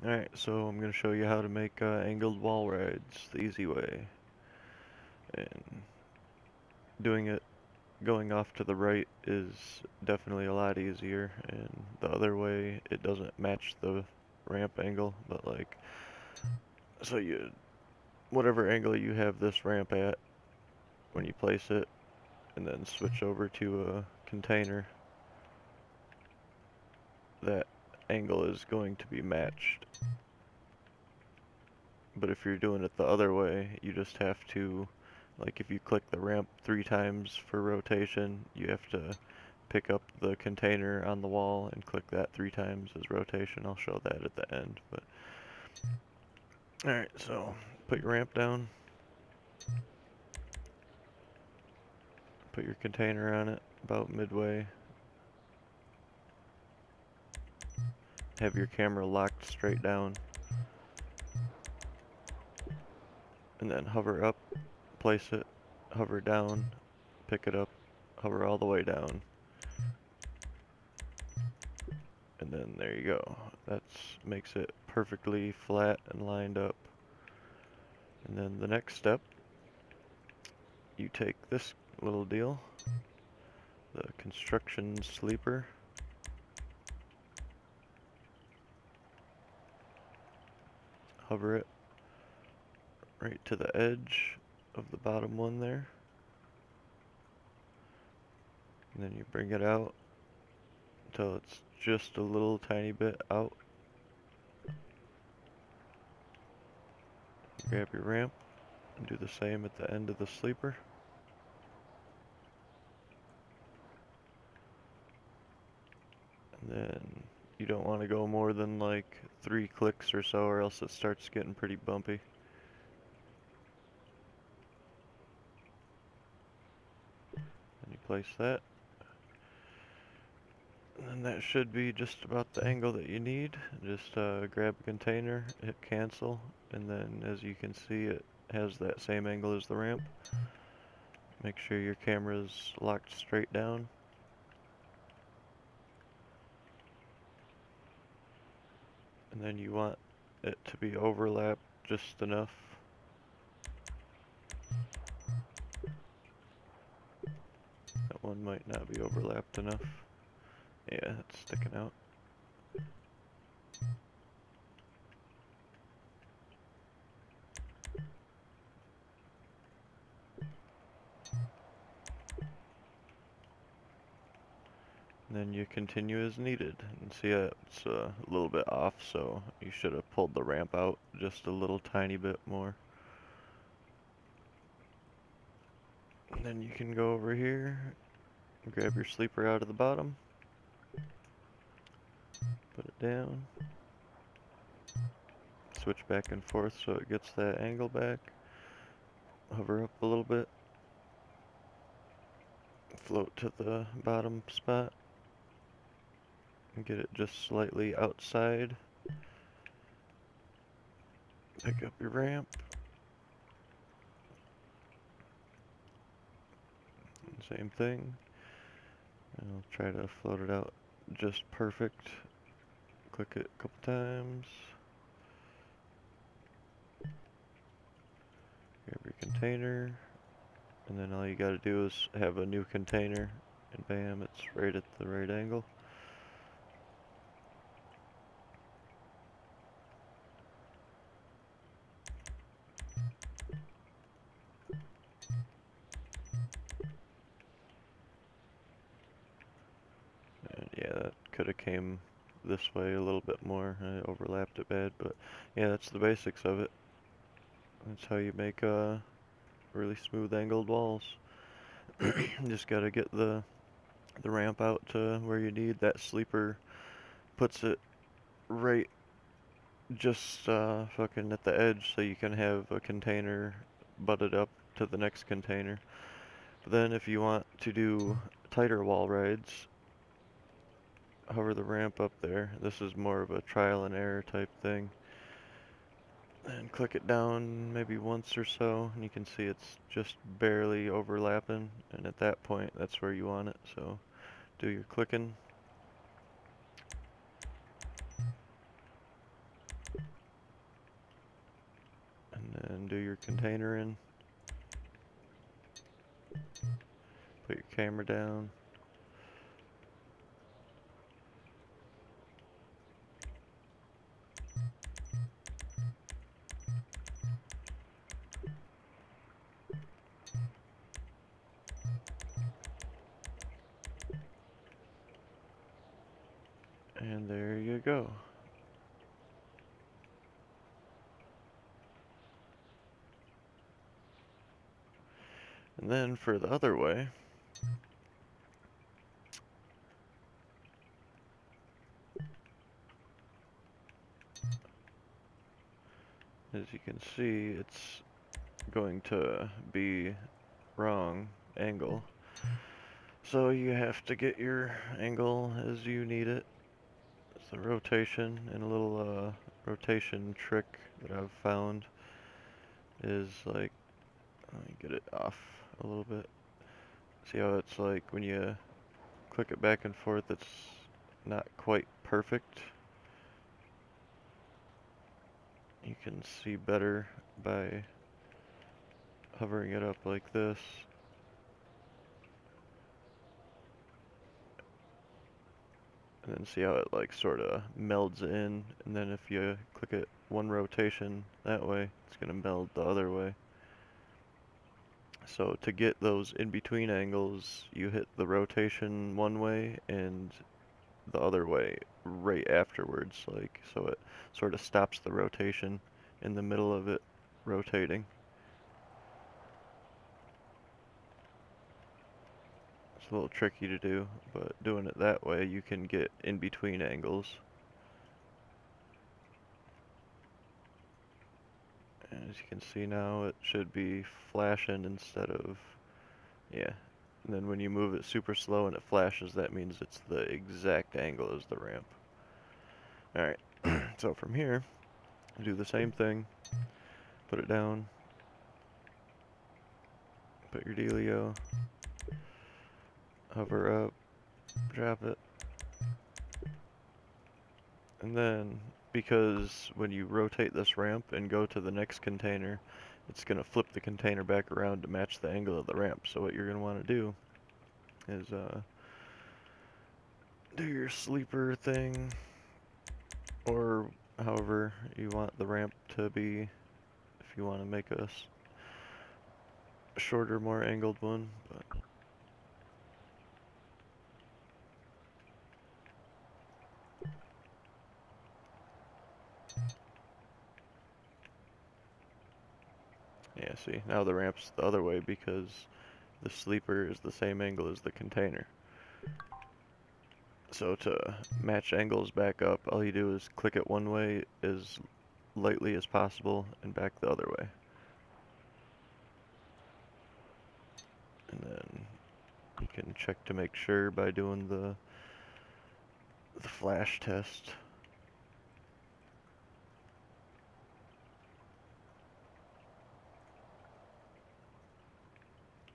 Alright, so I'm going to show you how to make angled wall rides the easy way. And doing it going off to the right is definitely a lot easier, and the other way it doesn't match the ramp angle, but like, so you, whatever angle you have this ramp at when you place it, and then switch over to a container, that angle is going to be matched. But if you're doing it the other way, you just have to, like if you click the ramp 3 times for rotation, you have to pick up the container on the wall and click that 3 times as rotation. I'll show that at the end. But alright, so put your ramp down, put your container on it about midway, have your camera locked straight down, and then hover up, place it, hover down, pick it up, hover all the way down. And then there you go. That makes it perfectly flat and lined up. And then the next step, you take this little deal, the construction sleeper, hover it right to the edge of the bottom one there, and then you bring it out until it's just a little tiny bit out. Grab your ramp and do the same at the end of the sleeper. And then you don't want to go more than like 3 clicks or so, or else it starts getting pretty bumpy. And you place that. And that should be just about the angle that you need. Just grab a container, hit cancel, and then as you can see it has that same angle as the ramp. Make sure your camera's locked straight down. And then you want it to be overlapped just enough. That one might not be overlapped enough. Yeah, it's sticking out. And then you continue as needed. And see it's a little bit off, so you should have pulled the ramp out just a little tiny bit more. And then you can go over here, grab your sleeper out of the bottom, put it down, switch back and forth so it gets that angle back, hover up a little bit, float to the bottom spot, and get it just slightly outside. Pick up your ramp, same thing, and I'll try to float it out just perfect. Click it a couple times, grab your container, and then all you gotta do is have a new container, and bam, it's right at the right angle. And yeah, that could have came this way a little bit more. I overlapped it bad, but yeah, that's the basics of it. That's how you make really smooth angled walls. Just gotta get the ramp out to where you need. That sleeper puts it right just fucking at the edge, so you can have a container butted up to the next container. But then if you want to do tighter wall rides, hover the ramp up there. This is more of a trial and error type thing. And click it down maybe once or so, and you can see it's just barely overlapping, and at that point that's where you want it. So do your clicking, container in. Put your camera down. And there you go. And then for the other way, as you can see, it's going to be wrong angle. So you have to get your angle as you need it. It's the rotation, and a little rotation trick that I've found is like, let me get it off a little bit. See how it's like when you click it back and forth, it's not quite perfect. You can see better by hovering it up like this. And then see how it like sort of melds in, and then if you click it one rotation that way, it's going to meld the other way. So to get those in between angles, you hit the rotation one way and the other way right afterwards, like, so it sort of stops the rotation in the middle of it rotating. It's a little tricky to do, but doing it that way you can get in between angles. As you can see now, it should be flashing instead of, yeah. And then when you move it super slow and it flashes, that means it's the exact angle as the ramp. Alright, so from here, do the same thing. Put it down. Put your dealio. Hover up. Drop it. And then, because when you rotate this ramp and go to the next container, it's going to flip the container back around to match the angle of the ramp. So what you're going to want to do is do your sleeper thing, or however you want the ramp to be, if you want to make a shorter, more angled one. But yeah, see, now the ramp's the other way because the sleeper is the same angle as the container. So to match angles back up, all you do is click it one way as lightly as possible and back the other way. And then you can check to make sure by doing the flash test.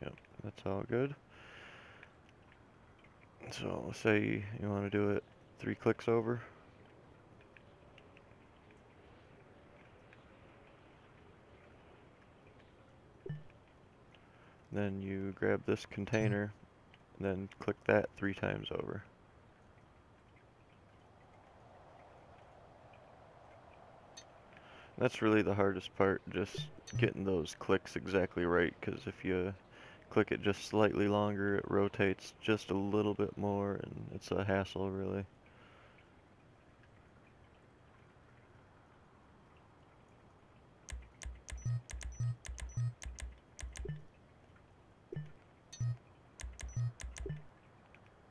Yep, that's all good. So let's say you want to do it 3 clicks over. Then you grab this container, and then click that 3 times over. That's really the hardest part, just getting those clicks exactly right, because if you click it just slightly longer, it rotates just a little bit more, and it's a hassle, really.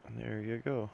And there you go.